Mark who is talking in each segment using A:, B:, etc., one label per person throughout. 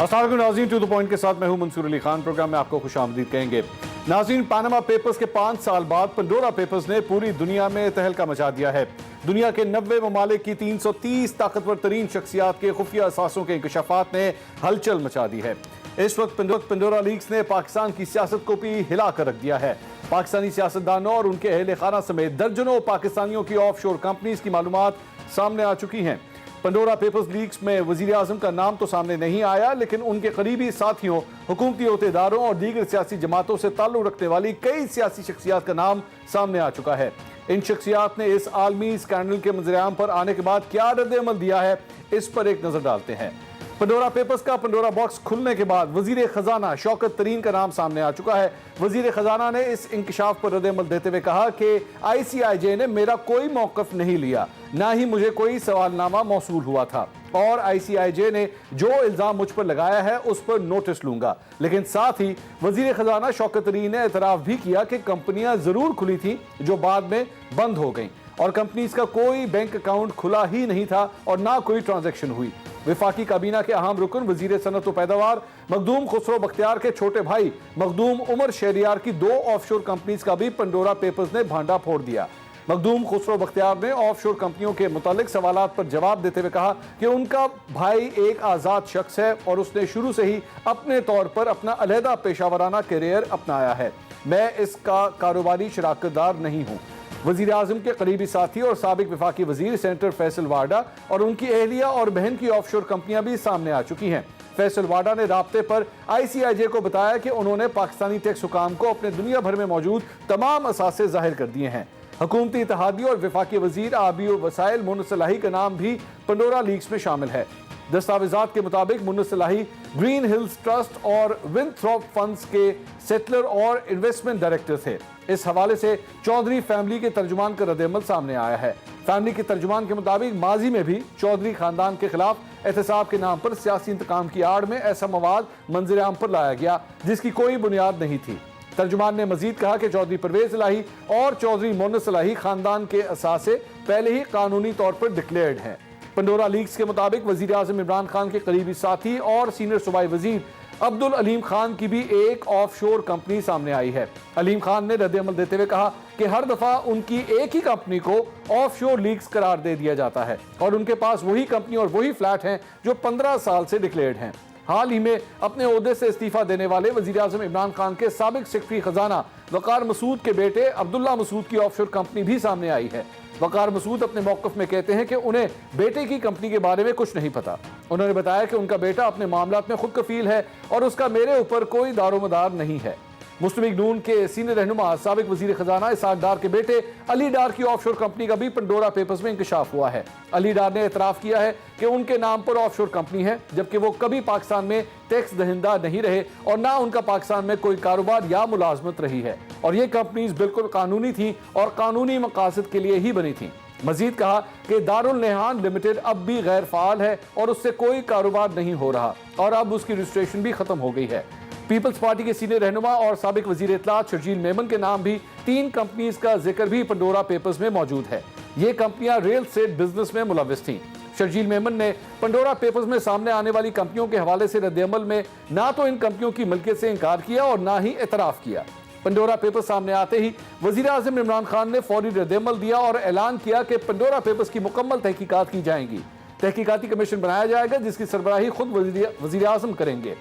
A: السلام علیکم ناظرین، ٹو دی پوائنٹ کے ساتھ میں ہوں منصور علی خان۔ پروگرام میں آپ کو خوش آمدید کہیں گے۔ ناظرین، پاناما پیپرز کے 5 سال بعد پنڈورا پیپرز نے پوری دنیا میں تہلکہ مچا دیا ہے۔ دنیا کے 90 ممالک کی 330 طاقتور ترین شخصیات کے خفیہ اثاثوں کے انکشافات نے ہلچل مچا دی ہے۔ اس وقت پنڈورا لیکس نے پاکستان کی سیاست کو بھی ہلا کر رکھ دیا ہے۔ پاکستانی سیاستدانوں اور ان کے اہل خانہ سمیت درجنوں پاکستانیوں کی آف شور کمپنیز کی معلومات سامنے آ چکی ہیں۔ پنڈورا پیپرز لیکس میں وزیر اعظم کا نام تو سامنے نہیں آیا، لیکن ان کے قریبی ساتھیوں، حکومتی عہدیداروں اور دیگر سیاسی جماعتوں سے تعلق رکھنے والی کئی سیاسی شخصیات کا نام سامنے آ چکا ہے۔ ان شخصیات نے اس عالمی اسکینڈل کے منظر عام پر آنے کے بعد کیا رد عمل دیا ہے، اس پر ایک نظر ڈالتے ہیں۔ پنڈورا پیپرز کا پنڈورا باکس کھلنے کے بعد وزیر خزانہ شوکت طرین کا نام سامنے آ چکا ہے۔ وزیر خزانہ نے اس انکشاف پر رد عمل دیتے ہوئے کہا کہ ICIJ نے میرا کوئی موقف نہیں لیا، نہ ہی مجھے کوئی سوال نامہ موصول ہوا تھا، اور ICIJ نے جو الزام مجھ پر لگایا ہے اس پر نوٹس لوں گا۔ لیکن ساتھ ہی وزیر خزانہ شوکت طرین نے اعتراف بھی کیا کہ کمپنیاں ضرور کھلی تھیں جو بعد میں بند ہو گئیں، اور کمپنیز کا کوئی بینک اکاؤنٹ کھلا ہی نہیں تھا اور نہ کوئی ٹرانزیکشن ہوئی۔ وفاقی کابینہ کے اہم رکن وزیر صنعت و پیداوار مخدوم خسرو بختیار کے چھوٹے بھائی مخدوم عمر شہریار کی 2 آف شور کمپنیز کا بھی پنڈورا پیپرز نے بھانڈا پھوڑ دیا۔ مخدوم خسرو بختیار نے آف شور کمپنیوں کے متعلق سوالات پر جواب دیتے ہوئے کہا کہ ان کا بھائی ایک آزاد شخص ہے اور اس نے شروع سے ہی اپنے طور پر اپنا علیحدہ پیشہ ورانہ کیریئر اپنایا ہے۔ میں اس کا کاروباری شراکت دار نہیں ہوں۔ وزیر اعظم کے قریبی ساتھی اور سابق وفاقی وزیر سینیٹر فیصل واڈا اور ان کی اہلیہ اور بہن کی آف شور کمپنیاں بھی سامنے آ چکی ہیں۔ فیصل واڈا نے رابطے پر ICIJ کو بتایا کہ انہوں نے پاکستانی ٹیکس حکام کو اپنے دنیا بھر میں موجود تمام اثاثے ظاہر کر دیے ہیں۔ حکومتی اتحادی اور وفاقی وزیر آبی و وسائل منت صلاحی کا نام بھی پنڈورا لیکس میں شامل ہے۔ دستاویزات کے مطابق منت صلاحی گرین ہلز ٹرسٹ اور ونتھروپ فنڈز کے سیٹلر اور انویسٹمنٹ ڈائریکٹر تھے۔ اس حوالے سے چودھری فیملی کے ترجمان کا رد عمل سامنے آیا ہے۔ فیملی کے ترجمان کے مطابق ماضی میں بھی چودھری خاندان کے خلاف احتساب کے نام پر سیاسی انتقام کی آڑ میں ایسا مواد منظر عام پر لایا گیا جس کی کوئی بنیاد نہیں تھی۔ ترجمان نے مزید کہا کہ چودھری پرویز الہی اور چودھری مونس الہی خاندان کے اثاثے پہلے ہی قانونی طور پر ڈکلیئرڈ ہیں۔ پنڈورا لیکس کے مطابق وزیر اعظم عمران خان کے قریبی ساتھی اور سینئر صوبائی وزیر عبدالعلیم خان کی بھی ایک آف شور کمپنی سامنے آئی ہے۔ علیم خان نے رد عمل دیتے ہوئے کہا کہ ہر دفعہ ان کی ایک ہی کمپنی کو آف شور لیکس قرار دے دیا جاتا ہے اور ان کے پاس وہی کمپنی اور وہی فلیٹ ہیں جو 15 سال سے ڈکلیئرڈ ہیں۔ حال ہی میں اپنے عہدے سے استعفیٰ دینے والے وزیر اعظم عمران خان کے سابق سیکرٹری خزانہ وقار مسعود کے بیٹے عبداللہ مسعود کی آف شور کمپنی بھی سامنے آئی ہے۔ وقار مسعود اپنے موقف میں کہتے ہیں کہ انہیں بیٹے کی کمپنی کے بارے میں کچھ نہیں پتا۔ انہوں نے بتایا کہ ان کا بیٹا اپنے معاملات میں خود کفیل ہے اور اس کا میرے اوپر کوئی دار و مدار نہیں ہے۔ مسلم لیگ نون کے سینئر رہنما سابق وزیر خزانہ اسحاق ڈار کے بیٹے علی ڈار کی آف شور کمپنی کا بھی پنڈورا پیپرز میں انکشاف ہوا ہے۔ علی ڈار نے اعتراف کیا ہے کہ ان کے نام پر آف شور کمپنی ہے، جبکہ وہ کبھی پاکستان میں ٹیکس دہندہ نہیں رہے اور نہ ان کا پاکستان میں کوئی کاروبار یا ملازمت رہی ہے، اور یہ کمپنیز بالکل قانونی تھیں اور قانونی مقاصد کے لیے ہی بنی تھیں۔ مزید کہا کہ دارالنہان لمیٹڈ اب بھی غیر فعال ہے اور اس سے کوئی کاروبار نہیں ہو رہا اور اب اس کی رجسٹریشن بھی ختم ہو گئی ہے۔ پیپلز پارٹی کے سینئر رہنما اور سابق وزیر اطلاعات شرجیل میمن کے نام بھی 3 کمپنیز کا ذکر بھی پنڈورا پیپرز میں موجود ہے۔ یہ کمپنیاں ریل اسٹیٹ بزنس میں ملوث تھیں۔ شرجیل میمن نے پنڈورا پیپرز میں سامنے آنے والی کمپنیوں کے حوالے سے رد عمل میں نہ تو ان کمپنیوں کی ملکیت سے انکار کیا اور نہ ہی اعتراف کیا۔ پنڈورا پیپرز سامنے آتے ہی وزیر اعظم عمران خان نے فوری رد عمل دیا اور اعلان کیا کہ پنڈورا پیپرز کی مکمل تحقیقات کی جائیں گی۔ تحقیقاتی کمیشن بنایا جائے گا جس کی سربراہی خود وزیر اعظم کریں گے۔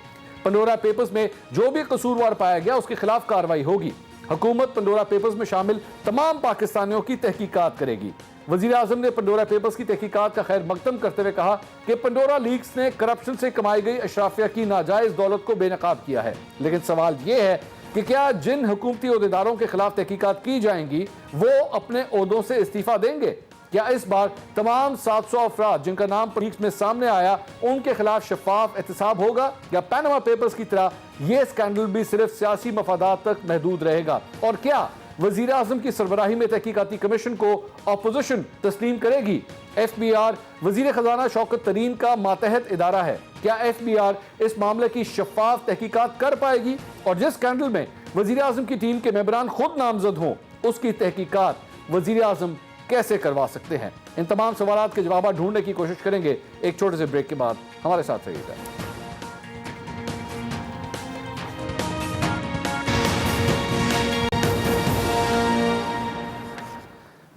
A: پنڈورا پیپرز میں جو بھی قصوروار پایا گیا اس کے خلاف کارروائی ہوگی۔ حکومت پنڈورا پیپرز میں شامل تمام پاکستانیوں کی تحقیقات کرے گی۔ وزیر اعظم نے پنڈورا پیپرز کی تحقیقات کا خیر مقدم کرتے ہوئے کہا کہ پنڈورا لیکس نے کرپشن سے کمائی گئی اشرافیہ کی ناجائز دولت کو بے نقاب کیا ہے، لیکن سوال یہ ہے کہ کیا جن حکومتی عہدیداروں کے خلاف تحقیقات کی جائیں گی وہ اپنے عہدوں سے استعفیٰ دیں گے؟ کیا اس بار تمام 700 افراد جن کا نام لیکس میں سامنے آیا ان کے خلاف شفاف احتساب ہوگا، یا پاناما پیپرز کی طرح یہ اسکینڈل بھی صرف سیاسی مفادات تک محدود رہے گا؟ اور کیا وزیر اعظم کی سربراہی میں تحقیقاتی کمیشن کو اپوزیشن تسلیم کرے گی؟ FBR وزیر خزانہ شوکت طرین کا ماتحت ادارہ ہے۔ کیا FBR اس معاملے کی شفاف تحقیقات کر پائے گی؟ اور جس اسکینڈل میں وزیر اعظم کی ٹیم کے ممبران خود نامزد ہوں اس کی تحقیقات وزیر اعظم کیسے کروا سکتے ہیں؟ ان تمام سوالات کے جوابات ڈھونڈنے کی کوشش کریں گے ایک چھوٹے سے بریک کے بعد۔ ہمارے ساتھ رہیے گا۔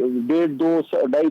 B: 1.5, 2, 2.5,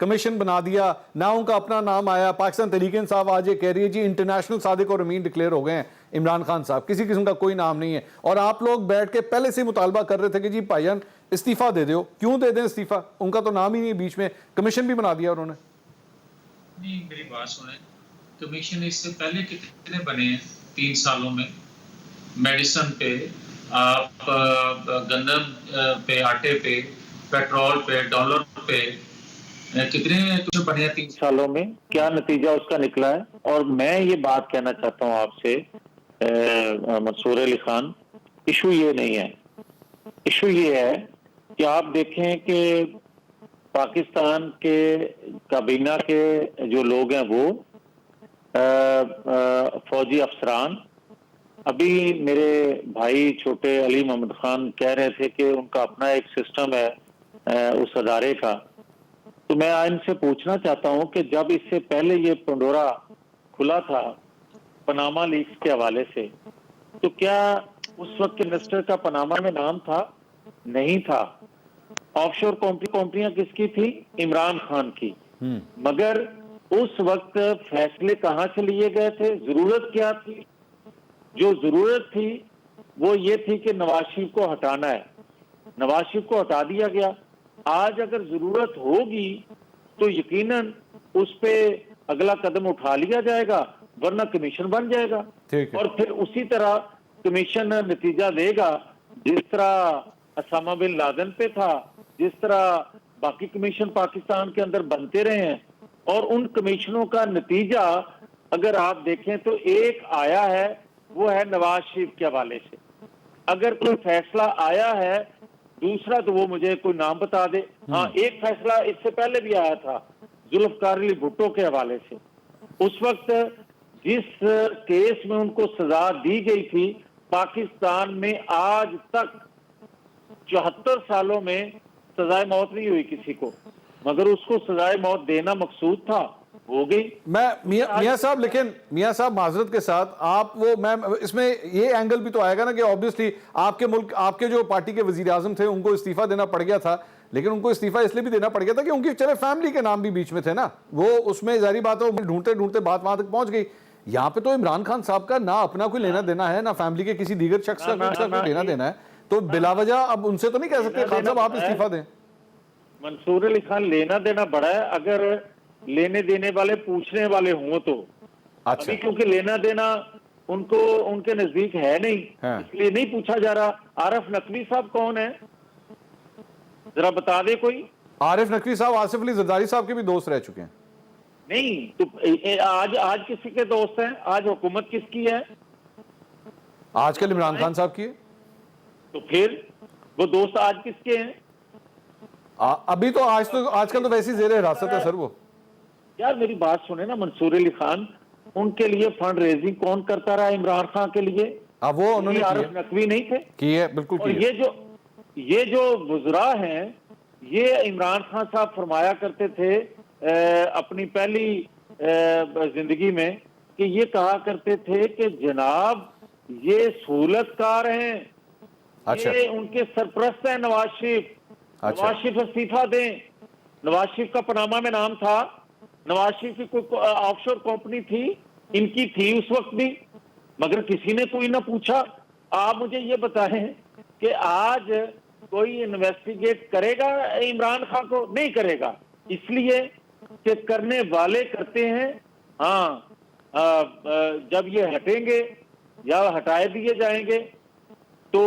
A: کمیشن بنا دیا, نہ ان کا اپنا نام آیا. پاکستان تحریک انصاف آج یہ کہہ رہی ہے جی انٹرنیشنل صادق اور امین ڈکلیئر ہو گئے ہیں عمران خان صاحب, کسی قسم کا کوئی نام نہیں ہے. اور آپ لوگ بیٹھ کے پہلے سے مطالبہ کر رہے تھے کہ جی بھائی جان استعفیٰ دے دو. کیوں دے دیں استعفیٰ؟ ان کا تو نام ہی نہیں ہے بیچ میں, کمیشن بھی بنا دیا انہوں نے.
C: نہیں, میری بات سنیں, کمیشن اس سے پہلے کتنے بنے ہیں 3 سالوں میں؟ میڈیسن پہ, آپ گندم پہ, آٹے پہ, پیٹرول پہ, ڈالر پہ, کتنے کچھ بنے ہیں 3 سالوں میں؟ کیا نتیجہ اس کا نکلا ہے؟ اور میں یہ بات کہنا چاہتا ہوں آپ سے منصور علی خان, ایشو یہ نہیں ہے. ایشو یہ ہے کہ آپ دیکھیں کہ پاکستان کے کابینہ کے جو لوگ ہیں وہ فوجی افسران, ابھی میرے بھائی چھوٹے علی محمد خان کہہ رہے تھے کہ ان کا اپنا ایک سسٹم ہے اس ادارے کا. تو میں ان سے پوچھنا چاہتا ہوں کہ جب اس سے پہلے یہ پنڈورا کھلا تھا پاناما لیکس کے حوالے سے, تو کیا اس وقت کے منسٹر کا پاناما میں نام تھا؟ نہیں تھا. آف شور کمپنیاں کس کی تھی؟ عمران خان کی. مگر اس وقت فیصلے کہاں سے لیے گئے تھے؟ ضرورت کیا تھی؟ جو ضرورت تھی وہ یہ تھی کہ نواز شریف کو ہٹانا ہے. نواز شریف کو ہٹا دیا گیا. آج اگر ضرورت ہوگی تو یقیناً اس پہ اگلا قدم اٹھا لیا جائے گا, ورنہ کمیشن بن جائے گا. اور پھر اسی طرح کمیشن نتیجہ دے گا جس طرح اسامہ بن لادن پہ تھا, جس طرح باقی کمیشن پاکستان کے اندر بنتے رہے ہیں. اور ان کمیشنوں کا نتیجہ اگر آپ دیکھیں تو ایک آیا ہے, وہ ہے نواز شریف کے حوالے سے. اگر کوئی فیصلہ آیا ہے دوسرا تو وہ مجھے کوئی نام بتا دے. ہاں, ایک فیصلہ اس سے پہلے بھی آیا تھا ذوالفقار علی بھٹو کے حوالے سے. اس وقت جس کیس میں ان کو سزا دی گئی تھی, پاکستان میں آج تک 74 سالوں میں سزائے موت نہیں ہوئی کسی کو, مگر اس کو سزائے موت دینا مقصود تھا, ہو گئی.
A: میں میاں صاحب, لیکن میاں صاحب معذرت کے ساتھ آپ وہ میں اس میں یہ اینگل بھی تو آئے گا نا کہ آبویسلی آپ کے ملک, آپ کے جو پارٹی کے وزیر اعظم تھے ان کو استعفیٰ دینا پڑ گیا تھا, لیکن ان کو استعفیٰ اس لیے بھی دینا پڑ گیا تھا کہ ان کی چلے فیملی کے نام بھی بیچ میں تھے نا, وہ اس میں ظاہری بات ہے ڈھونڈتے ڈھونڈتے بات وہاں تک پہنچ گئی. یہاں پہ تو عمران خان صاحب کا نہ اپنا کوئی لینا دینا ہے, نہ فیملی کے کسی دیگر شخص کا کوئی لینا دینا ہے, تو بلا وجہ اب ان سے تو نہیں کہہ سکتے خان صاحب آپ استعفیٰ دیں.
C: منصور علی خان, لینا دینا بڑا ہے اگر لینے دینے والے پوچھنے والے ہوں تو. ابھی کیونکہ لینا دینا ان کو ان کے نزدیک ہے نہیں, اس لیے نہیں پوچھا جا رہا. عارف نقوی صاحب کون ہے ذرا بتا دے کوئی.
A: عارف نقوی صاحب آصف علی زرداری صاحب کے بھی دوست رہ چکے ہیں.
C: نہیں تو آج کسی کے دوست ہیں؟ آج حکومت کس کی ہے؟
A: آج کل عمران خان صاحب کی ہے.
C: تو پھر وہ دوست آج کس کے ہیں؟
A: ابھی تو آج کل تو ویسی زیر حراست ہے سر. وہ
C: یار میری بات سنیں نا منصور علی خان, ان کے لیے فنڈ ریزنگ کون کرتا رہا عمران خان کے لیے؟
A: وہ انہوں نے
C: عارف نقوی نہیں تھے
A: کی ہے, بالکل.
C: اور یہ جو وزراء ہیں, یہ عمران خان صاحب فرمایا کرتے تھے اپنی پہلی زندگی میں کہ یہ کہا کرتے تھے کہ جناب یہ سہولت کار ہیں, یہ ان کے سرپرست ہیں نواز شریف. نواز شریف استعفیٰ دیں. نواز شریف کا پاناما میں نام تھا, نواز شریف کی کوئی آف شور کمپنی تھی, ان کی تھی اس وقت بھی, مگر کسی نے کوئی نہ پوچھا. آپ مجھے یہ بتائیں کہ آج کوئی انویسٹیگیٹ کرے گا عمران خان کو؟ نہیں کرے گا, اس لیے کہ کرنے والے کرتے ہیں. ہاں, جب یہ ہٹیں گے یا ہٹائے دیے جائیں گے تو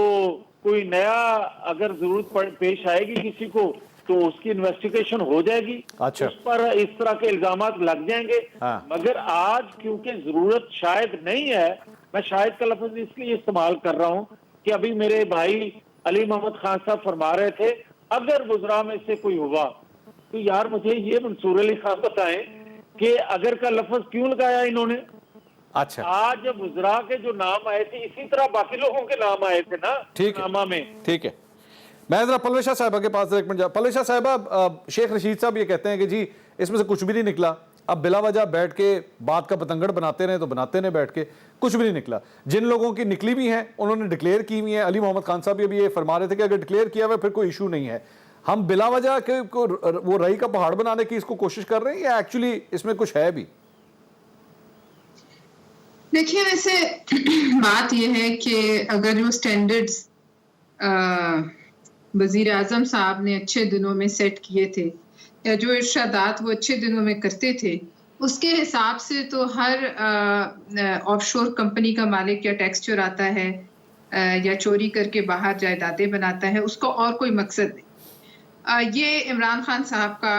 C: کوئی نیا اگر ضرورت پیش آئے گی کسی کو تو اس کی انویسٹیگیشن ہو جائے گی, اس پر اس طرح کے الزامات لگ جائیں گے. مگر آج کیونکہ ضرورت شاید نہیں ہے, میں شاید کا لفظ اس لیے استعمال کر رہا ہوں کہ ابھی میرے بھائی علی محمد خان صاحب فرما رہے تھے اگر وزراء میں سے کوئی ہوا, تو یار مجھے یہ منصور علی خان بتائیں کہ اگر کا لفظ کیوں لگایا انہوں نے؟ آج وزراء کے جو نام آئے تھے اسی طرح باقی لوگوں کے نام آئے تھے نا نامہ میں.
A: ٹھیک ہے, میں ذرا پلویش شاہ صاحبہ کے پاس ایک منٹ جا. پلویش شاہ صاحبہ, شیخ رشید صاحب یہ کہتے ہیں کہ جی اس میں سے کچھ بھی نہیں نکلا, اب بلا وجہ بیٹھ کے بات کا پتنگڑ بناتے رہے تو بناتے رہے بیٹھ کے, کچھ بھی نہیں نکلا. جن لوگوں کی نکلی بھی ہیں انہوں نے ڈکلیئر کی ہوئی ہیں. علی محمد خان صاحب بھی ابھی یہ فرما رہے تھے کہ اگر ڈکلیئر کیا ہوا پھر کوئی ایشو نہیں ہے. ہم بلا وجہ وہ رئی کا پہاڑ بنانے کی اس کو کوشش کر رہے ہیں یا ایکچولی اس میں کچھ ہے بھی؟
D: دیکھیے ویسے بات یہ ہے کہ اگر جو سٹینڈرڈز وزیر اعظم صاحب نے اچھے دنوں میں سیٹ کیے تھے یا جو ارشادات وہ اچھے دنوں میں کرتے تھے اس کے حساب سے تو ہر آف شور کمپنی کا مالک یا ٹیکس چوراتا ہے یا چوری کر کے باہر جائیدادیں بناتا ہے، اس کو اور کوئی مقصد نہیں۔ یہ عمران خان صاحب کا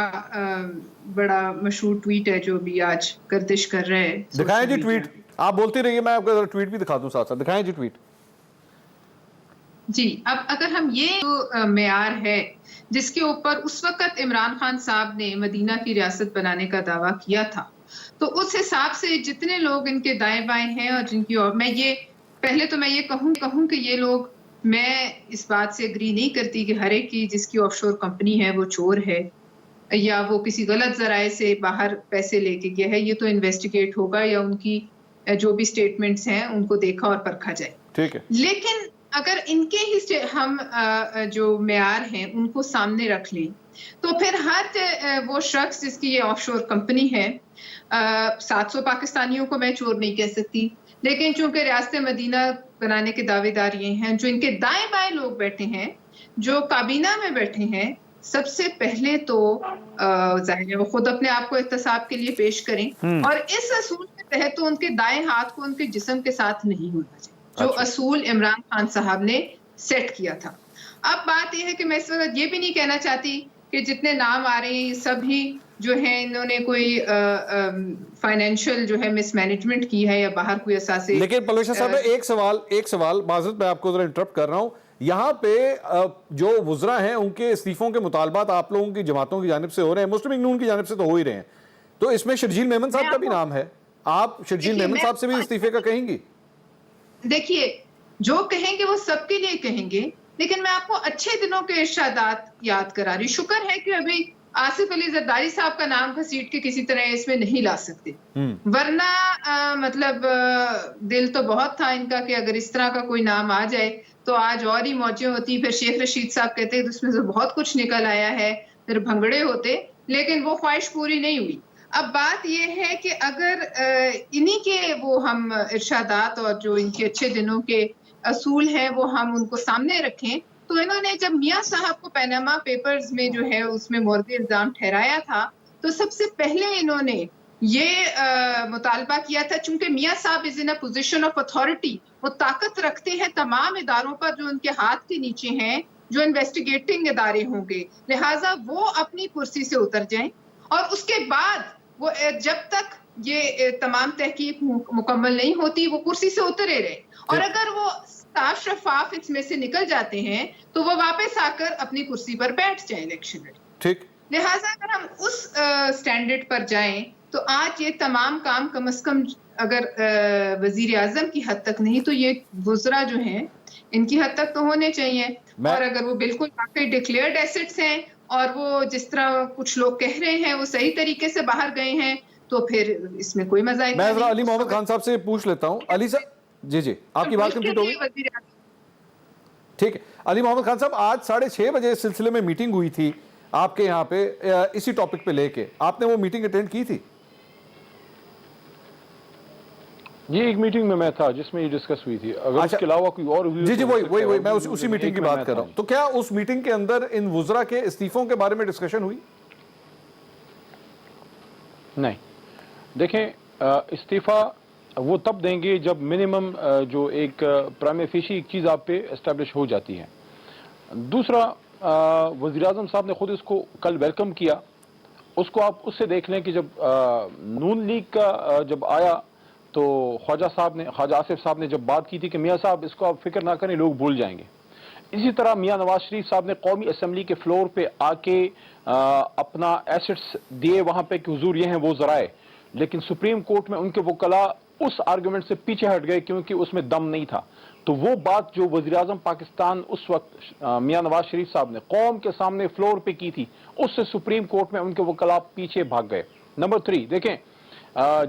D: بڑا مشہور ٹویٹ ہے جو بھی آج گردش کر رہے ہیں۔
A: دکھائیں جی ٹویٹ، آپ بولتی رہیے، میں آپ کو ٹویٹ بھی دکھا دوں ساتھ ساتھ، دکھائیں جی ٹویٹ۔
D: جی، اب اگر ہم یہ جو معیار ہے جس کے اوپر اس وقت عمران خان صاحب نے مدینہ کی ریاست بنانے کا دعویٰ کیا تھا، تو اس حساب سے جتنے لوگ ان کے دائیں بائیں ہیں اور جن کی میں یہ کہوں کہ یہ لوگ، میں اس بات سے اگری نہیں کرتی کہ ہر ایک کی جس کی آف شور کمپنی ہے وہ چور ہے یا وہ کسی غلط ذرائع سے باہر پیسے لے کے گیا ہے۔ یہ تو انویسٹیگیٹ ہوگا یا ان کی جو بھی سٹیٹمنٹس ہیں ان کو دیکھا اور پرکھا جائے۔
A: ٹھیک ہے، لیکن
D: اگر ان کے ہی ہم جو معیار ہیں ان کو سامنے رکھ لیں تو پھر ہر وہ شخص جس کی یہ آف شور کمپنی ہے، 700 پاکستانیوں کو میں چور نہیں کہہ سکتی، لیکن چونکہ ریاست مدینہ بنانے کے دعوے دار یہ ہیں، جو ان کے دائیں بائیں لوگ بیٹھے ہیں، جو کابینہ میں بیٹھے ہیں، سب سے پہلے تو ظاہر ہے وہ خود اپنے آپ کو احتساب کے لیے پیش کریں، اور اس اصول کے تحت تو ان کے دائیں ہاتھ کو ان کے جسم کے ساتھ نہیں ہونا چاہیے، جو اصول عمران خان صاحب نے سیٹ کیا تھا۔ اب بات یہ ہے کہ میں اس وقت یہ بھی نہیں کہنا چاہتی کہ جتنے نام آ رہے ہیں یہ سب ہی جو ہیں انہوں نے کوئی فائنینشیل جو ہے مس مینجمنٹ کی ہے یا باہر کوئی اثاثے۔
A: لیکن پلویشا صاحب ایک سوال معذرت میں آپ کو ذرا انٹرپٹ کر رہا ہوں، یہاں پہ جو وزراء ہیں ان کے استعفوں کے مطالبات آپ لوگوں کی جماعتوں کی جانب سے ہو رہے ہیں، مسلم لیگ نون کی جانب سے تو ہو ہی رہے ہیں، تو اس میں شرجیل میمن صاحب کا بھی نام ہے، آپ شرجیل میمن صاحب سے بھی استعفے کا کہیں گی؟
D: دیکھیے جو کہیں گے وہ سب کے لیے کہیں گے، لیکن میں آپ کو اچھے دنوں کے ارشادات یاد کرا رہی۔ شکر ہے کہ ابھی آصف علی زرداری صاحب کا نام گھسیٹ کے کسی طرح اس میں نہیں لا سکتے، ورنہ مطلب دل تو بہت تھا ان کا کہ اگر اس طرح کا کوئی نام آ جائے تو آج اور ہی موجیں ہوتی، پھر شیخ رشید صاحب کہتے ہیں اس میں سے بہت کچھ نکل آیا ہے، پھر بھنگڑے ہوتے، لیکن وہ خواہش پوری نہیں ہوئی۔ اب بات یہ ہے کہ اگر انہی کے وہ ہم ارشادات اور جو ان کے اچھے دنوں کے اصول ہیں وہ ہم ان کو سامنے رکھیں، تو انہوں نے جب میاں صاحب کو پیناما پیپرز میں جو ہے اس میں مورد الزام ٹھہرایا تھا تو سب سے پہلے انہوں نے یہ مطالبہ کیا تھا، چونکہ میاں صاحب از ان اے پوزیشن آف اتھارٹی، وہ طاقت رکھتے ہیں تمام اداروں پر جو ان کے ہاتھ کے نیچے ہیں، جو انویسٹیگیٹنگ ادارے ہوں گے، لہٰذا وہ اپنی کرسی سے اتر جائیں، اور اس کے بعد وہ جب تک یہ تمام تحقیق مکمل نہیں ہوتی وہ کرسی سے اترے رہے، اور اگر وہ صاف شفاف اس میں سے نکل جاتے ہیں تو وہ واپس آ کر اپنی کرسی پر بیٹھ جائیں الیکشن میں۔
A: ٹھیک،
D: لہٰذا اگر ہم اس سٹینڈرڈ پر جائیں تو آج یہ تمام کام کم از کم اگر وزیر اعظم کی حد تک نہیں تو یہ وزراء جو ہیں ان کی حد تک تو ہونے چاہیے، اور اگر وہ بالکل واقعی ڈکلیئرڈ ایسٹس ہیں اور وہ جس طرح کچھ لوگ کہہ رہے ہیں وہ صحیح طریقے سے باہر گئے ہیں تو پھر اس میں کوئی مذائقہ نہیں۔
A: میں ذرا علی محمد خان صاحب سے پوچھ لیتا ہوں۔ علی صاحب جی آپ کی بات کمپلیٹ ہوگی؟ ٹھیک ہے علی محمد خان صاحب، آج 6:30 بجے اس سلسلے میں میٹنگ ہوئی تھی آپ کے یہاں پہ اسی ٹاپک پہ لے کے، آپ نے وہ میٹنگ اٹینڈ کی تھی؟
E: یہ ایک میٹنگ میں تھا جس میں یہ ڈسکس ہوئی تھی، اگر اس کے علاوہ کوئی اور ہوئی
A: جی وہی میں اسی میٹنگ کی بات کر رہا ہوں۔ تو کیا اس میٹنگ کے اندر ان وزراء کے استعفوں کے بارے میں ڈسکشن ہوئی؟
E: نہیں، دیکھیں استعفیٰ وہ تب دیں گے جب منیمم جو ایک پرائم فیشی ایک چیز آپ پہ اسٹیبلش ہو جاتی ہے۔ دوسرا، وزیراعظم صاحب نے خود اس کو کل ویلکم کیا، اس کو آپ اس سے دیکھ لیں کہ جب نون لیگ کا جب آیا تو خواجہ آصف صاحب نے جب بات کی تھی کہ میاں صاحب اس کو آپ فکر نہ کریں، لوگ بھول جائیں گے، اسی طرح میاں نواز شریف صاحب نے قومی اسمبلی کے فلور پہ آ کے اپنا ایسٹس دیے وہاں پہ کہ حضور یہ ہیں وہ ذرائع، لیکن سپریم کورٹ میں ان کے وکلاء اس آرگومنٹ سے پیچھے ہٹ گئے کیونکہ اس میں دم نہیں تھا۔ تو وہ بات جو وزیراعظم پاکستان اس وقت میاں نواز شریف صاحب نے قوم کے سامنے فلور پہ کی تھی، اس سے سپریم کورٹ میں ان کے وکلاء پیچھے بھاگ گئے۔ نمبر 3 دیکھیں،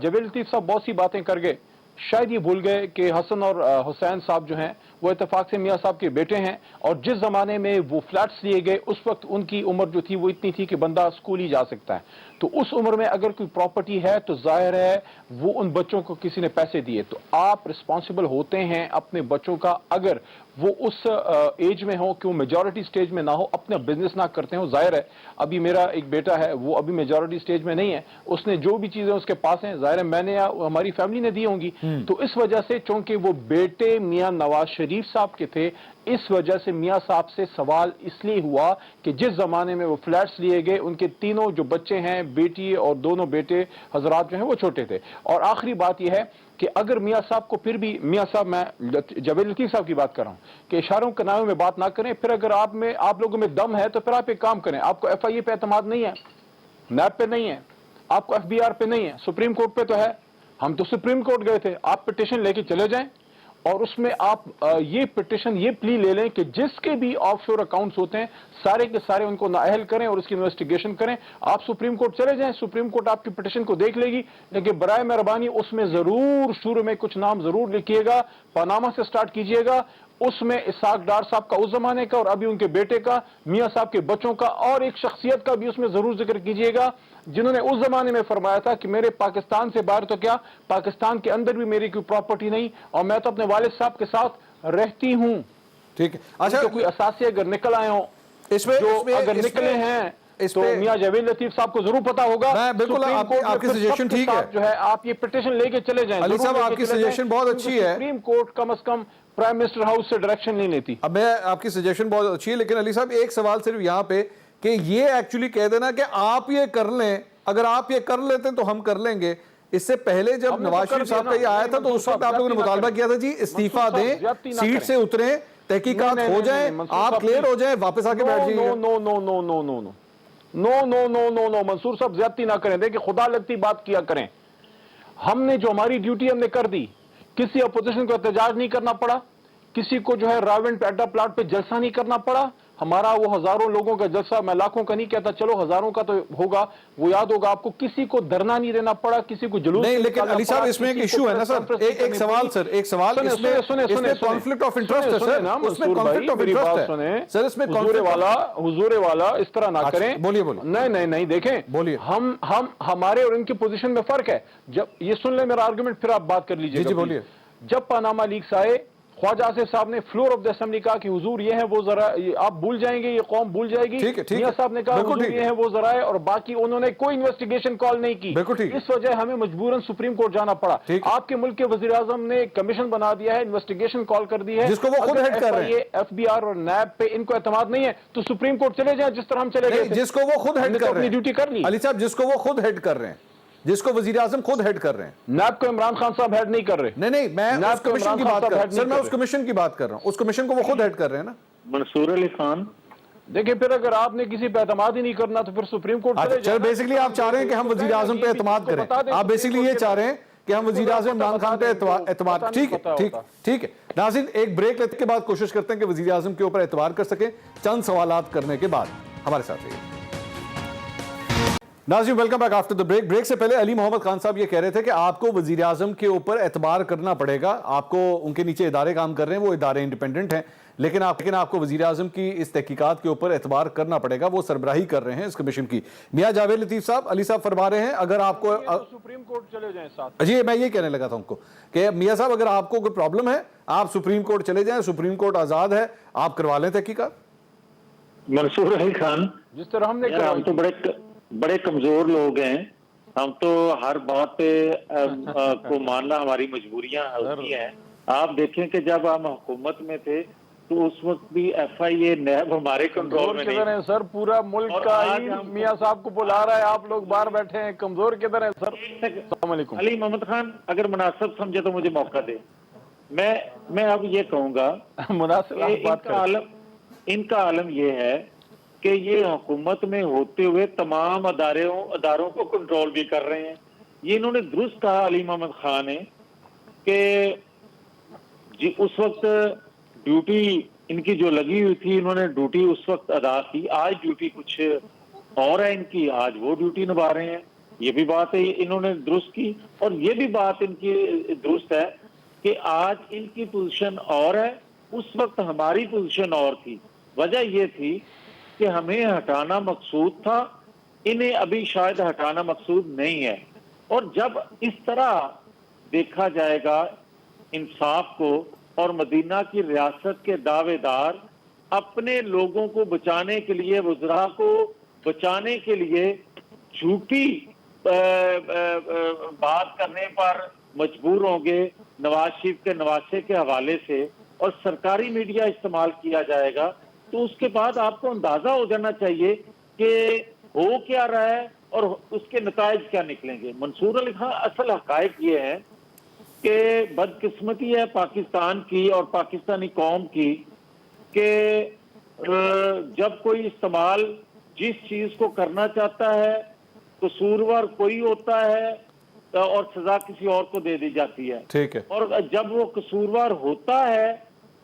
E: جویل لطیف صاحب بہت سی باتیں کر گئے، شاید یہ بھول گئے کہ حسن اور حسین صاحب جو ہیں وہ اتفاق سے میاں صاحب کے بیٹے ہیں, اور جس زمانے میں وہ فلیٹس لیے گئے اس وقت ان کی عمر جو تھی وہ اتنی تھی کہ بندہ اسکول ہی جا سکتا ہے. تو اس عمر میں اگر کوئی پراپرٹی ہے تو ظاہر ہے وہ ان بچوں کو کسی نے پیسے دیے, تو آپ رسپانسبل ہوتے ہیں اپنے بچوں کا. اگر وہ اس ایج میں ہو کہ وہ میجورٹی سٹیج میں نہ ہو, اپنا بزنس نہ کرتے ہوں. ظاہر ہے ابھی میرا ایک بیٹا ہے, وہ ابھی میجورٹی سٹیج میں نہیں ہے, اس نے جو بھی چیزیں اس کے پاس ہیں ظاہر ہے میں نے یا ہماری فیملی نے دی ہوں گی. تو اس وجہ سے چونکہ وہ بیٹے میاں نواز شریف صاحب کے تھے, اس وجہ سے میاں صاحب سے سوال اس لیے ہوا کہ جس زمانے میں وہ فلیٹس لیے گئے ان کے تینوں جو بچے ہیں, بیٹی اور دونوں بیٹے حضرات جو ہیں وہ چھوٹے تھے. اور آخری بات یہ ہے کہ اگر میاں صاحب کو پھر بھی, میاں صاحب میں جاوید لطیف صاحب کی بات کر رہا ہوں کہ اشاروں کنایوں میں بات نہ کریں, پھر اگر آپ لوگوں میں دم ہے تو پھر آپ ایک کام کریں, آپ کو ایف آئی اے پہ اعتماد نہیں ہے, نیب پہ نہیں ہے, آپ کو ایف بی آر پہ نہیں ہے, سپریم کورٹ پہ تو ہے. ہم تو سپریم کورٹ گئے تھے, آپ پٹیشن لے کے چلے جائیں اور اس میں آپ یہ پٹیشن, یہ پلی لے لیں کہ جس کے بھی آف شور اکاؤنٹس ہوتے ہیں سارے کے سارے ان کو نااہل کریں اور اس کی انویسٹیگیشن کریں. آپ سپریم کورٹ چلے جائیں, سپریم کورٹ آپ کی پٹیشن کو دیکھ لے گی, لیکن برائے مہربانی اس میں ضرور شروع میں کچھ نام ضرور لکھیے گا, پاناما سے سٹارٹ کیجئے گا, اس میں اسحاق ڈار صاحب کا اس زمانے کا اور ابھی ان کے بیٹے کا, میاں صاحب کے بچوں کا, اور ایک شخصیت کا بھی اس میں ضرور ذکر کیجئے گا جنہوں نے اس زمانے میں فرمایا تھا کہ میرے پاکستان سے باہر تو کیا, پاکستان کے اندر بھی میری کوئی پراپرٹی نہیں اور میں تو اپنے والد صاحب کے ساتھ رہتی ہوں.
A: ٹھیک ہے, اچھا
E: کوئی اثاثے اگر نکل آئے ہوں, اگر نکلے ہیں تو میاں جاوید لطیف صاحب کو ضرور پتا ہوگا.
A: میں بالکل آپ کی سجیشن ٹھیک ہے,
E: جو ہے آپ یہ پٹیشن لے کے چلے جائیں.
A: علی صاحب آپ کی سجیشن بہت اچھی ہے,
E: سپریم کورٹ کم از کم پرائم منسٹر ہاؤس سے ڈائریکشن نہیں لیتی.
A: اب میں آپ کی سجیشن بہت اچھی ہے, لیکن علی صاحب ایک سوال صرف یہاں پہ کہ یہ ایکچولی کہہ دینا کہ آپ یہ کر لیں, اگر آپ یہ کر لیتے ہیں تو ہم کر لیں گے. اس سے پہلے جب نواز شریف صاحب کا یہ آیا تھا تو اس وقت آپ لوگوں نے مطالبہ کیا تھا جی استعفیٰ دیں, سیٹ سے اتریں, تحقیقات ہو جائیں, آپ کلیئر ہو جائیں, واپس آ کے بیٹھ جائیں.
E: نو منصور صاحب زیادتی نہ کریں, دیکھیں خدا لگتی بات کیا کریں. ہم نے جو ہماری ڈیوٹی ہم نے کر دی, کسی اپوزیشن کو احتجاج نہیں کرنا پڑا, کسی کو جو ہے راولپنڈی پہ اڈا پلاٹ پہ جلسہ نہیں کرنا پڑا. ہمارا وہ ہزاروں لوگوں کا جلسہ, میں لاکھوں کا نہیں کہتا, چلو ہزاروں کا تو ہوگا, وہ یاد ہوگا آپ کو, کسی کو دھرنا نہیں دینا پڑا, کسی کو جلوس
A: نہیں. لیکن علی صاحب اس میں ایک ایشو ہے نا سر, ایک سوال سر, ایک سوال, اس میں کانفلکٹ آف انٹرسٹ ہے سر, اس میں کانفلکٹ آف انٹرسٹ ہے سر, اس میں
E: حضور والا اس طرح نہ کریں.
A: بولیے
E: نہیں دیکھیں, بولیے, ہم ہمارے اور ان کی پوزیشن میں فرق ہے. جب یہ سن لیں میرا آرگومنٹ پھر آپ بات کر لیجیے.
A: جی بولیے.
E: جب پاناما لیکس آئے, خواجہ آصف صاحب نے فلور آف دی اسمبلی کہا کہ حضور یہ ہے وہ ذرا, آپ بھول جائیں گے, یہ قوم بھول جائے گی. میاں صاحب نے کہا حضور یہ ہے وہ ذرائع, اور باقی انہوں نے کوئی انویسٹیگیشن کال نہیں کی. اس وجہ ہمیں مجبوراً سپریم کورٹ جانا پڑا. آپ کے ملک کے وزیر اعظم نے کمیشن بنا دیا ہے, انویسٹیگیشن کال کر دی ہے,
A: جس کو وہ خود ہیڈ کر رہے ہیں.
E: ایف بی آر اور نیب پہ ان کو اعتماد نہیں ہے تو سپریم کورٹ چلے جائیں جس طرح ہم چلے گئے,
A: جس کو وہ خود ہیڈ کر رہے ہیں.
E: ڈیوٹی کر لی
A: علی صاحب, جس کو وہ خود ہیڈ کر رہے ہیں, جس کو وزیر اعظم خود ہیڈ کر رہے ہیں.
E: نیب کو عمران خان صاحب ہیڈ نہیں کر رہے.
A: نہیں, میں اس کمیشن کی بات کر رہا ہوں سر, میں اس کمیشن کی بات کر رہا ہوں, اس کمیشن کو وہ خود ہیڈ کر رہے ہیں نا.
C: منصور علی خان,
E: دیکھیں پھر اگر آپ نے کسی پہ اعتماد ہی نہیں کرنا تو پھر سپریم کورٹ چلے جائیں.
A: بیسیکلی آپ چاہ رہے ہیں کہ ہم وزیر اعظم پہ اعتماد کریں, آپ بیسیکلی یہ چاہ رہے ہیں کہ ہم وزیر اعظم عمران خان پہ اعتماد. ٹھیک ہے ناظرین, ایک بریک لینے کے بعد کوشش کرتے ہیں کہ وزیر اعظم کے اوپر اعتبار کر سکیں. چند سوالات کرنے کے بعد ہمارے ساتھ رہیے. ناظرین welcome back after the break. Break سے پہلے علی محمد خان صاحب یہ کہہ رہے تھے کہ آپ کو وزیر اعظم کے اوپر اعتبار کرنا پڑے گا. آپ کو ان کے نیچے ادارے کام کر رہے ہیں, وہ ادارے انڈیپینڈنٹ ہیں, لیکن آپ کو وزیر اعظم کی اس تحقیقات کے اوپر اعتبار کرنا پڑے گا. وہ سربراہی کر رہے ہیں اس کمیشن کی. میاں جاوید لطیف صاحب, علی صاحب فرما رہے ہیں اگر آپ کو
E: سپریم کورٹ چلے جائیں ساتھ.
A: جی میں یہ کہنے لگا تھا ان کو کہ میاں صاحب اگر آپ کو کوئی پرابلم ہے آپ سپریم کورٹ چلے جائیں, سپریم کورٹ آزاد ہے, آپ کروا لیں تحقیقات.
C: منصور علی خان,
E: جس طرح ہم نے
C: ہم تو بڑے کمزور لوگ ہیں, ہم تو ہر بات پہ کو ماننا ہماری مجبوریاں ہوتی ہیں. آپ دیکھیں کہ جب ہم حکومت میں تھے تو اس وقت بھی ایف آئی اے نیب ہمارے کنٹرول میں نہیں.
E: سر پورا ملک کا ہی میاں صاحب کو بلا رہا ہے, آپ لوگ باہر بیٹھے ہیں, کمزور کدھر ہیں سر. السلام علیکم.
C: علی محمد خان, اگر مناسب سمجھے تو مجھے موقع دے. میں اب یہ کہوں گا
E: مناسب
C: ان کا عالم یہ ہے کہ یہ حکومت میں ہوتے ہوئے تمام اداروں کو کنٹرول بھی کر رہے ہیں. یہ انہوں نے درست کہا علی محمد خان نے کہ جی اس وقت ڈیوٹی ان کی جو لگی ہوئی تھی, انہوں نے ڈیوٹی اس وقت ادا کی. آج ڈیوٹی کچھ اور ہے ان کی, آج وہ ڈیوٹی نبھا رہے ہیں. یہ بھی بات ہے انہوں نے درست کی, اور یہ بھی بات ان کی درست ہے کہ آج ان کی پوزیشن اور ہے اس وقت ہماری پوزیشن اور تھی. وجہ یہ تھی کہ ہمیں ہٹانا مقصود تھا, انہیں ابھی شاید ہٹانا مقصود نہیں ہے. اور جب اس طرح دیکھا جائے گا انصاف کو, اور مدینہ کی ریاست کے دعوے دار اپنے لوگوں کو بچانے کے لیے, وزراء کو بچانے کے لیے جھوٹی بات کرنے پر مجبور ہوں گے نواز شریف کے نواسے کے حوالے سے, اور سرکاری میڈیا استعمال کیا جائے گا, تو اس کے بعد آپ کو اندازہ ہو جانا چاہیے کہ ہو کیا رہا ہے اور اس کے نتائج کیا نکلیں گے. منصور علی خان, اصل حقائق یہ ہے کہ بدقسمتی ہے پاکستان کی اور پاکستانی قوم کی کہ جب کوئی استعمال جس چیز کو کرنا چاہتا ہے قصوروار کوئی ہوتا ہے اور سزا کسی اور کو دے دی جاتی ہے,
A: ٹھیک ہے,
C: اور جب وہ قصوروار ہوتا ہے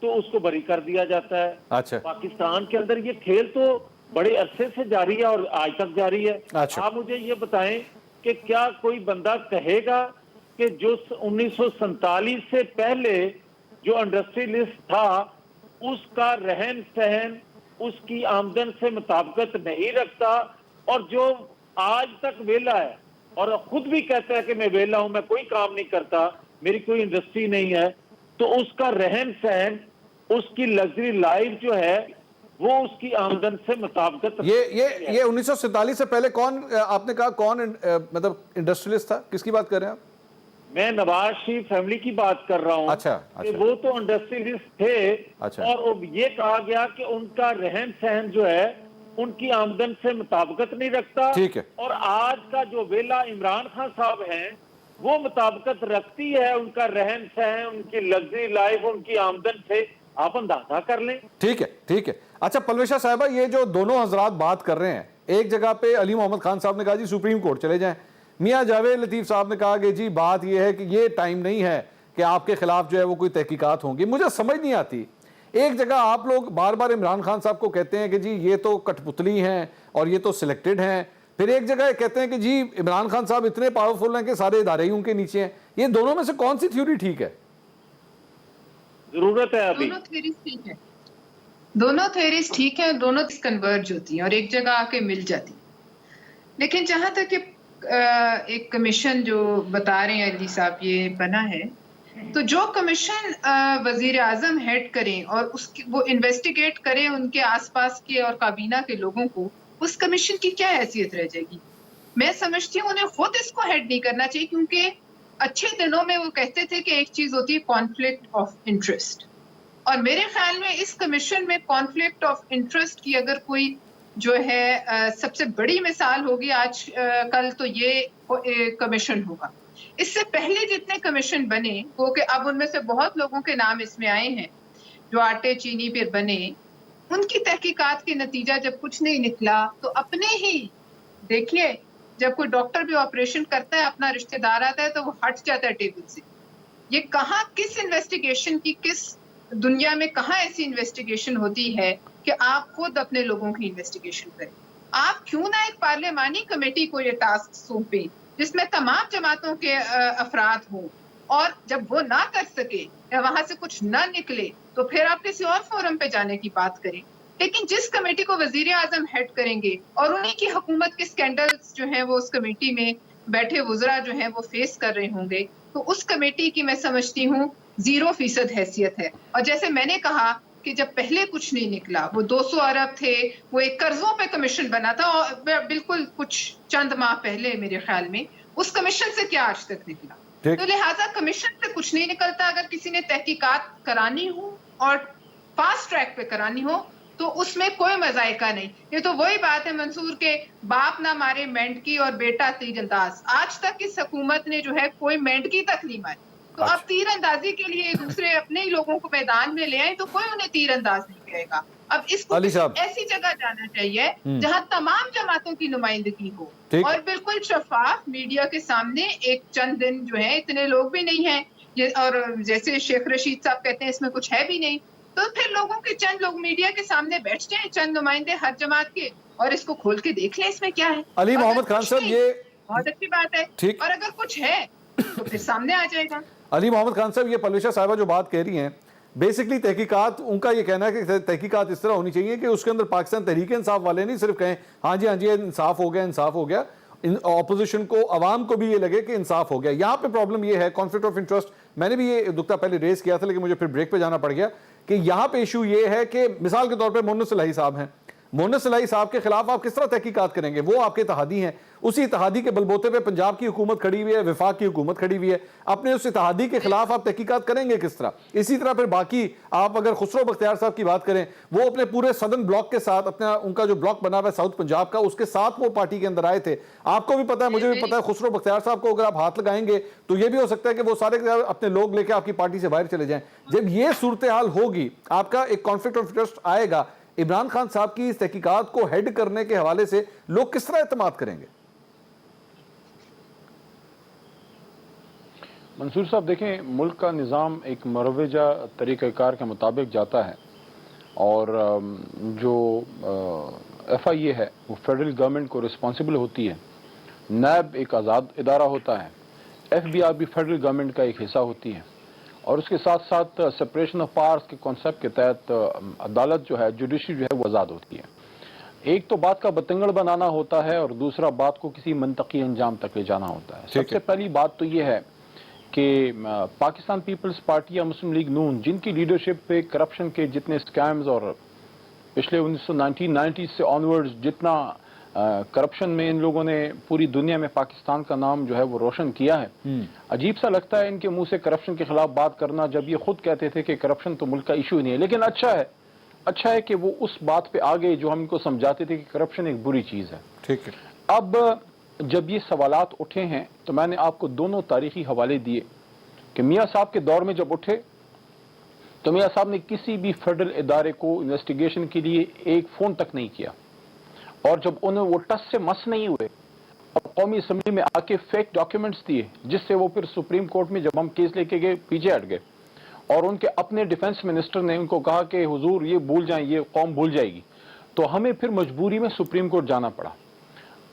C: تو اس کو بری کر دیا جاتا ہے.
A: اچھا,
C: پاکستان کے اندر یہ کھیل تو بڑے عرصے سے جاری ہے اور آج تک جاری ہے.
A: اچھا.
C: آپ مجھے یہ بتائیں کہ کیا کوئی بندہ کہے گا کہ جو 1947 سے پہلے جو انڈسٹریلسٹ تھا اس کا رہن سہن اس کی آمدن سے مطابقت نہیں رکھتا, اور جو آج تک ویلا ہے اور خود بھی کہتا ہے کہ میں ویلا ہوں, میں کوئی کام نہیں کرتا, میری کوئی انڈسٹری نہیں ہے, تو اس کا رہن سہن, اس کی لگژری لائف جو ہے وہ اس کی آمدن سے مطابقت.
A: یہ 1947 سے پہلے کون, آپ نے کہا کون مطلب انڈسٹریلسٹ تھا, کس کی بات کر رہے ہیں آپ؟
C: میں نواز شریف فیملی کی بات کر رہا ہوں.
A: اچھا,
C: کہ وہ تو انڈسٹریلسٹ تھے, اور یہ کہا گیا کہ ان کا رہن سہن جو ہے ان کی آمدن سے مطابقت نہیں رکھتا,
A: ٹھیک ہے,
C: اور آج کا جو ویلا عمران خان صاحب ہیں وہ مطابقت رکھتی ہے ان کا رہن سہن, ان کی لگژری لائف, ان کی آمدن سے. آپ اندازہ کر لیں.
A: ٹھیک ہے, ٹھیک ہے. اچھا پرویشہ صاحبہ, یہ جو دونوں حضرات بات کر رہے ہیں, ایک جگہ پہ علی محمد خان صاحب نے کہا جی سپریم کورٹ چلے جائیں, میاں جاوید لطیف صاحب نے کہا کہ جی بات یہ ہے کہ یہ ٹائم نہیں ہے کہ آپ کے خلاف جو ہے وہ کوئی تحقیقات ہوں گی. مجھے سمجھ نہیں آتی, ایک جگہ آپ لوگ بار بار عمران خان صاحب کو کہتے ہیں کہ جی یہ تو کٹ پتلی ہیں اور یہ تو سلیکٹڈ ہیں, پھر ایک جگہ کہتے ہیں کہ جی عمران خان صاحب اتنے پاورفل ہیں کہ سارے ادارے ہی ان کے نیچے ہیں. یہ دونوں میں سے کون سی تھیوری ٹھیک ہے؟
C: ضرورت ہے ابھی
D: دونوں تھیوریز ٹھیک ہے, دونوں تھیوریز ٹھیک ہیں, دونوں کنورج ہوتی ہیں اور ایک جگہ آ کے مل جاتی. لیکن جہاں تک کہ ایک کمیشن جو بتا رہے ہیں علی صاحب یہ بنا ہے, تو جو کمیشن وزیر اعظم ہیڈ کریں اور وہ انویسٹیگیٹ کریں ان کے آس پاس کے اور کابینہ کے لوگوں کو, اس کمیشن کی کیا حیثیت رہ جائے گی؟ میں سمجھتی ہوں انہیں خود اس کو ہیڈ نہیں کرنا چاہیے, کیونکہ اچھے دنوں میں وہ کہتے تھے کہ ایک چیز ہوتی ہے کانفلکٹ آف انٹرسٹ, اور میرے خیال میں اس کمیشن میں کانفلکٹ آف انٹرسٹ کی اگر کوئی جو ہے سب سے بڑی مثال ہوگی آج کل تو یہ کمیشن ہوگا. اس سے پہلے جتنے کمیشن بنے وہ کہ اب ان میں سے بہت لوگوں کے نام اس میں آئے ہیں جو آٹے چینی پہ بنے, ان کی تحقیقات کے نتیجہ جب کچھ نہیں نکلا تو اپنے ہی دیکھیے جب کوئی ڈاکٹر بھی آپریشن کرتا ہے اپنا رشتہ دار آتا ہے تو وہ ہٹ جاتا ہے ٹیبل سے. یہ کہاں کس انویسٹیگیشن کی, کس دنیا میں کہاں ایسی انویسٹیگیشن ہوتی ہے کہ آپ خود اپنے لوگوں کی انویسٹیگیشن کریں؟ آپ کیوں نہ ایک پارلیمانی کمیٹی کو یہ ٹاسک سونپیں جس میں تمام جماعتوں کے افراد ہوں, اور جب وہ نہ کر سکے یا وہاں سے کچھ نہ نکلے تو پھر آپ کسی اور فورم پہ جانے کی بات کریں. لیکن جس کمیٹی کو وزیر اعظم ہیڈ کریں گے اور انہی کی حکومت کے سکینڈلز جو ہیں وہ اس کمیٹی میں بیٹھے وزراء جو ہیں وہ فیس کر رہے ہوں گے, تو اس کمیٹی کی میں سمجھتی ہوں 0% حیثیت ہے. اور جیسے میں نے کہا کہ جب پہلے کچھ نہیں نکلا, وہ 200 ارب تھے, وہ ایک قرضوں پہ کمیشن بنا تھا اور بالکل کچھ چند ماہ پہلے میرے خیال میں اس کمیشن سے کیا آج تک نکلا؟ تو لہٰذا کمیشن سے کچھ نہیں نکلتا. اگر کسی نے تحقیقات کرانی ہو اور فاسٹ ٹریک پہ کرانی ہو تو اس میں کوئی مذائقہ نہیں. یہ تو وہی بات ہے منصور کے باپ نہ مارے مینڈکی اور بیٹا تیر انداز. آج تک اس حکومت نے جو ہے کوئی مینڈکی تک نہیں ماری, تو اب تیر اندازی کے لیے دوسرے اپنے ہی لوگوں کو میدان میں لے آئیں تو کوئی انہیں تیر انداز نہیں کہے گا. اب اس کو ایسی جگہ جانا چاہیے جہاں تمام جماعتوں کی نمائندگی ہو اور بالکل شفاف میڈیا کے سامنے. ایک چند دن جو ہے اتنے لوگ بھی نہیں ہیں, اور جیسے شیخ رشید صاحب کہتے ہیں اس میں کچھ ہے بھی نہیں, تو پھر لوگوں کے چند لوگ میڈیا کے سامنے بیٹھ جائیں, چند نمائندے ہر جماعت کے, اور اس کو کھول کے دیکھ لیں اس میں کیا ہے.
A: علی محمد خان صاحب یہ
D: بہت اچھی بات ہے, اور اگر کچھ ہے تو پھر سامنے آ جائے گا.
A: علی محمد خان صاحب یہ پرویشہ صاحبہ جو بات کہہ رہی ہیں بیسکلی تحقیقات ان کا یہ کہنا ہے کہ تحقیقات اس طرح ہونی چاہیے کہ اس کے اندر پاکستان تحریک انصاف والے نہیں صرف کہیں ہاں جی انصاف ہو گیا, اپوزیشن کو, عوام کو بھی یہ لگے کہ انصاف ہو گیا. یہاں پہ پرابلم یہ ہے کانفلکٹ آف انٹرسٹ, میں نے بھی یہ نقطہ پہلے ریز کیا تھا لیکن مجھے پھر بریک پہ جانا پڑ گیا, کہ یہاں پہ ایشو یہ ہے کہ مثال کے طور پہ مونس صلاحی صاحب ہیں, مونس صلاحی صاحب کے خلاف آپ کس طرح تحقیقات کریں گے؟ وہ آپ کے اتحادی ہیں, اسی اتحادی کے بلبوتے پہ پنجاب کی حکومت کھڑی ہوئی ہے, وفاق کی حکومت کھڑی ہوئی ہے, اپنے اس اتحادی کے خلاف آپ تحقیقات کریں گے کس طرح؟ اسی طرح پھر باقی آپ اگر خسرو بختیار صاحب کی بات کریں, وہ اپنے پورے سدرن بلاک کے ساتھ, اپنا ان کا جو بلاک بنا ہوا ہے ساؤتھ پنجاب کا, اس کے ساتھ وہ پارٹی کے اندر آئے تھے. آپ کو بھی پتا ہے, مجھے بھی پتا ہے, خسرو بختیار صاحب کو اگر آپ ہاتھ لگائیں گے تو یہ بھی ہو سکتا ہے کہ وہ سارے اپنے لوگ لے کے آپ کی پارٹی سے باہر چلے جائیں. جب یہ صورتحال ہوگی, آپ کا ایک کانفلکٹ آف انٹرسٹ آئے گا, عمران خان صاحب کی اس تحقیقات کو ہیڈ کرنے کے حوالے سے لوگ کس طرح اعتماد کریں گے؟
E: منصور صاحب دیکھیں, ملک کا نظام ایک مروجہ طریقہ کار کے مطابق جاتا ہے, اور جو ایف آئی اے ہے وہ فیڈرل گورنمنٹ کو رسپانسبل ہوتی ہے, نیب ایک آزاد ادارہ ہوتا ہے, ایف بی آر بھی فیڈرل گورنمنٹ کا ایک حصہ ہوتی ہے, اور اس کے ساتھ ساتھ سپریشن آف پاورز کے کانسیپٹ کے تحت عدالت جو ہے, جوڈیشری جو ہے وہ آزاد ہوتی ہے. ایک تو بات کا بتنگڑ بنانا ہوتا ہے, اور دوسرا بات کو کسی منطقی انجام تک لے جانا ہوتا ہے. سب سے پہلی بات تو یہ ہے کہ پاکستان پیپلز پارٹی یا مسلم لیگ نون, جن کی لیڈرشپ پہ کرپشن کے جتنے سکیمز اور پچھلے 1990 سے آنورڈز جتنا کرپشن میں ان لوگوں نے پوری دنیا میں پاکستان کا نام جو ہے وہ روشن کیا ہے, عجیب سا لگتا ہے ان کے منہ سے کرپشن کے خلاف بات کرنا, جب یہ خود کہتے تھے کہ کرپشن تو ملک کا ایشو ہی نہیں ہے. لیکن اچھا ہے کہ وہ اس بات پہ آگے جو ہم ان کو سمجھاتے تھے کہ کرپشن ایک بری چیز ہے.
A: ٹھیک ہے.
E: اب جب یہ سوالات اٹھے ہیں تو میں نے آپ کو دونوں تاریخی حوالے دیے کہ میاں صاحب کے دور میں جب اٹھے تو میاں صاحب نے کسی بھی فیڈرل ادارے کو انویسٹیگیشن کے لیے ایک فون تک نہیں کیا, اور جب انہیں وہ ٹس سے مس نہیں ہوئے, اب قومی اسمبلی میں آ کے فیک ڈاکیومنٹس دیے, جس سے وہ پھر سپریم کورٹ میں جب ہم کیس لے کے گئے پیچھے ہٹ گئے, اور ان کے اپنے ڈیفنس منسٹر نے ان کو کہا کہ حضور یہ بھول جائیں, یہ قوم بھول جائے گی, تو ہمیں پھر مجبوری میں سپریم کورٹ جانا پڑا.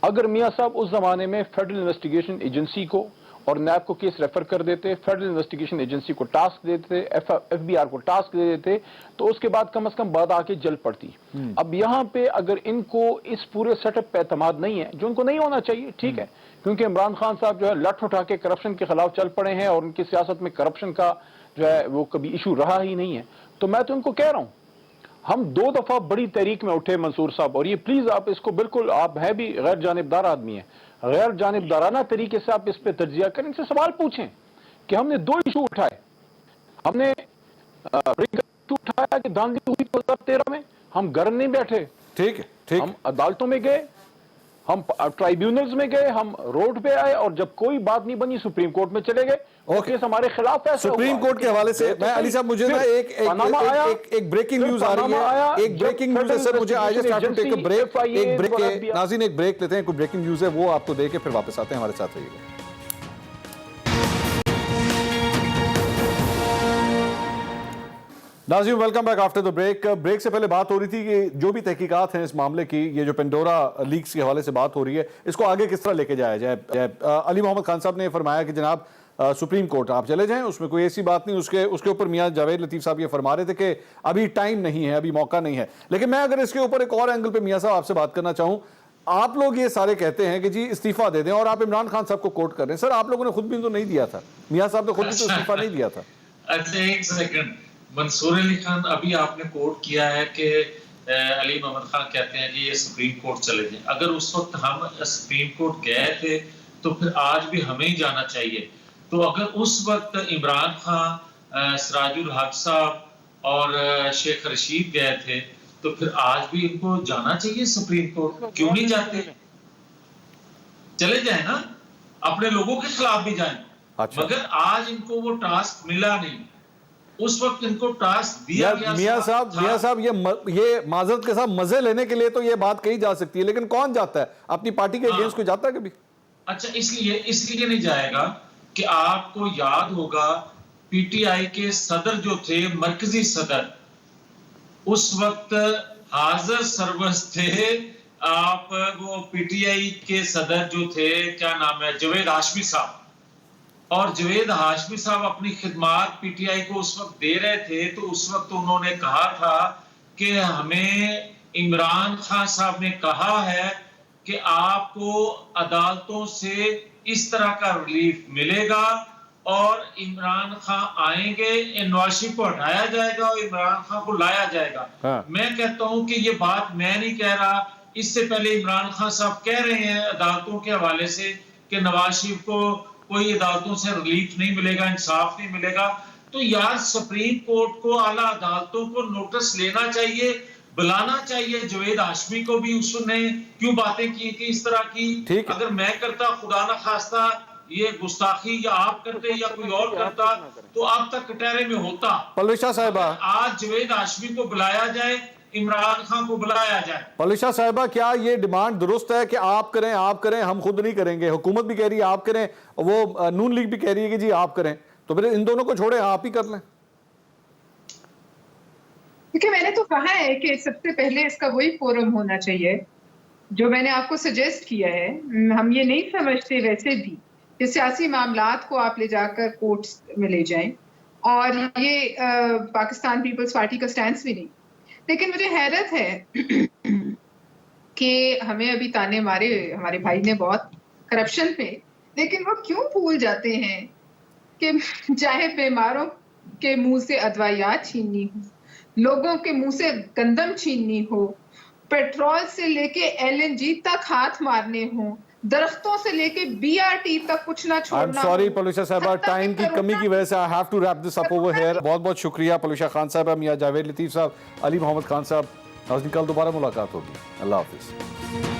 E: اگر میاں صاحب اس زمانے میں فیڈرل انویسٹیگیشن ایجنسی کو اور نیب کو کیس ریفر کر دیتے, فیڈرل انویسٹیگیشن ایجنسی کو ٹاسک دیتے, ایف بی آر کو ٹاسک دے دیتے, تو اس کے بعد کم از کم بات آ کے جل پڑتی. اب یہاں پہ اگر ان کو اس پورے سیٹ اپ پہ اعتماد نہیں ہے, جو ان کو نہیں ہونا چاہیے, ٹھیک ہے, کیونکہ عمران خان صاحب جو ہے لٹ اٹھا کے کرپشن کے خلاف چل پڑے ہیں, اور ان کی سیاست میں کرپشن کا جو ہے وہ کبھی ایشو رہا ہی نہیں ہے. تو میں تو ان کو کہہ رہا ہوں, ہم 2 دفعہ بڑی تحریک میں اٹھے منصور صاحب, اور یہ پلیز آپ اس کو بالکل, آپ ہے بھی غیر جانبدار آدمی ہیں, غیر جانبدارانہ طریقے سے آپ اس پہ تجزیہ کریں, ان سے سوال پوچھیں کہ ہم نے 2 ایشو اٹھائے. ہم نے ایشو اٹھایا کہ دھاندلی ہوئی 2013 میں, ہم گھر نہیں بیٹھے,
A: ٹھیک ہے,
E: ہم عدالتوں میں گئے, ہم ٹرائیبیونلز میں گئے, ہم روڈ پہ آئے, اور جب کوئی بات نہیں بنی سپریم کورٹ میں چلے گئے. کیس ہمارے خلاف ہے.
A: سپریم کورٹ کے حوالے سے میں علی صاحب, مجھے نا ایک بریکنگ نیوز آ رہی ہے, ایک بریکنگ نیوز ہے سر, مجھے I just have to take a break. ناظرین ایک بریک لیتے ہیں, کوئی بریکنگ نیوز ہے وہ آپ کو دے کے پھر واپس آتے ہیں, ہمارے ساتھ رہیے گا. ناظرین welcome back after the break. Break سے پہلے بات ہو رہی تھی کہ جو بھی تحقیقات ہیں اس معاملے کی, یہ جو پینڈورا لیکس کے حوالے سے بات ہو رہی ہے, اس کو آگے کس طرح لے کے جایا جائے. علی محمد خان صاحب نے فرمایا کہ جناب سپریم کورٹ آپ چلے جائیں, اس میں کوئی ایسی بات نہیں. اس کے اوپر میاں جاوید لطیف صاحب یہ فرما رہے تھے کہ ابھی ٹائم نہیں ہے, ابھی موقع نہیں ہے. لیکن میں اگر اس کے اوپر ایک اور اینگل پہ میاں صاحب آپ سے بات کرنا چاہوں, آپ لوگ یہ سارے کہتے ہیں کہ جی استعفیٰ دے دیں, اور آپ عمران خان صاحب کو کوٹ کر رہے ہیں. سر آپ لوگوں نے خود بھی تو نہیں دیا تھا, میاں صاحب نے خود بھی تو استعفیٰ نہیں دیا تھا.
F: اچھا ایک سیکنڈ, منصور علی خان ابھی آپ نے کوٹ کیا ہے کہ علی محمد خان کہتے ہیں کہ یہ سپریم کورٹ چلے جائیں. اگر اس وقت ہم سپریم کورٹ گئے تھے تو پھر آج بھی ہمیں ہی جانا چاہیے. تو اگر اس وقت عمران خان, سراج الحق صاحب اور شیخ رشید گئے تھے تو پھر آج بھی ان کو جانا چاہیے سپریم کورٹ. کیوں نہیں جاتے؟ چلے جائیں نا, اپنے لوگوں کے خلاف بھی جائیں. مگر آج ان کو وہ ٹاسک ملا نہیں, اس وقت ان کو ٹاسک دیا گیا.
A: میاں صاحب یہ معذرت کے ساتھ مزے لینے کے لیے تو یہ بات کہی جا سکتی ہے, لیکن کون جاتا ہے اپنی پارٹی کے اگینسٹ؟ کوئی جاتا ہے کبھی؟
F: اچھا اس لیے نہیں جائے گا کہ آپ کو یاد ہوگا پی ٹی آئی کے صدر جو تھے, مرکزی صدر, اس وقت حاضر سرورز تھے آپ, وہ پی ٹی آئی کے صدر جو تھے, کیا نام ہے, جاوید ہاشمی صاحب. اور جوید ہاشمی صاحب اپنی خدمات پی ٹی آئی کو اس وقت دے رہے تھے تو اس وقت انہوں نے کہا تھا کہ ہمیں عمران خان صاحب نے کہا ہے کہ آپ کو عدالتوں سے اس طرح کا ریلیف ملے گا اور عمران خان آئیں گے، نواز شریف کو ہٹایا جائے گا اور عمران خان کو لایا جائے گا۔ میں کہتا ہوں کہ یہ بات میں نہیں کہہ رہا، اس سے پہلے عمران خان صاحب کہہ رہے ہیں عدالتوں کے حوالے سے کہ نواز شریف کو کوئی عدالتوں سے ریلیف نہیں ملے گا، انصاف نہیں ملے گا۔ تو یار سپریم کورٹ کو، اعلیٰ عدالتوں کو نوٹس لینا چاہیے، بلانا چاہیے۔ جوید ہاشمی کو بھی اس نے کیوں باتیں کی تھی اس طرح کی؟ اگر میں کرتا خدا نہ خواستہ یہ گستاخی، یا آپ کرتے یا کوئی اور کرتا، تو اب تک کٹہرے میں ہوتا۔
A: پلوی شاہ صاحبہ،
F: آج جوید ہاشمی کو بلایا جائے، عمران خان کو بلایا جائے۔
A: پلوی شاہ صاحبہ، کیا یہ ڈیمانڈ درست ہے کہ آپ کریں، ہم خود نہیں کریں گے؟ حکومت بھی کہہ رہی ہے آپ کریں، وہ نون لیگ بھی کہہ رہی ہے کہ جی آپ کریں، تو پھر ان دونوں کو چھوڑیں، آپ ہی کر لیں۔
D: کیونکہ میں نے تو کہا ہے کہ سب سے پہلے اس کا وہی فورم ہونا چاہیے جو میں نے آپ کو سجیسٹ کیا ہے۔ ہم یہ نہیں سمجھتے ویسے بھی کہ سیاسی معاملات کو آپ لے جا کر کورٹس میں لے جائیں، اور یہ پاکستان پیپلز پارٹی کا سٹینس بھی نہیں۔ لیکن مجھے حیرت ہے کہ ہمیں ابھی تانے مارے ہمارے بھائی نے بہت کرپشن پہ، لیکن وہ کیوں بھول جاتے ہیں کہ چاہے بیماروں کے منہ سے ادویات چھیننی ہو، لوگوں کے منہ سے گندم چھیننی ہو، پیٹرول سے لے کے ایل این جی تک ہاتھ مارنے ہوں، درختوں سے لے کے بی آر ٹی تک کچھ نہ چھوڑنا ہو۔
A: سوری پلوشا صاحبہ، ٹائم کی کمی کی وجہ سے I have to wrap this up over here۔ بہت بہت شکریہ پلوشا خان صاحبہ، میاں جاوید لطیف صاحب، علی محمد خان صاحب۔ ناظرین، کل دوبارہ ملاقات ہوگی۔ اللہ حافظ۔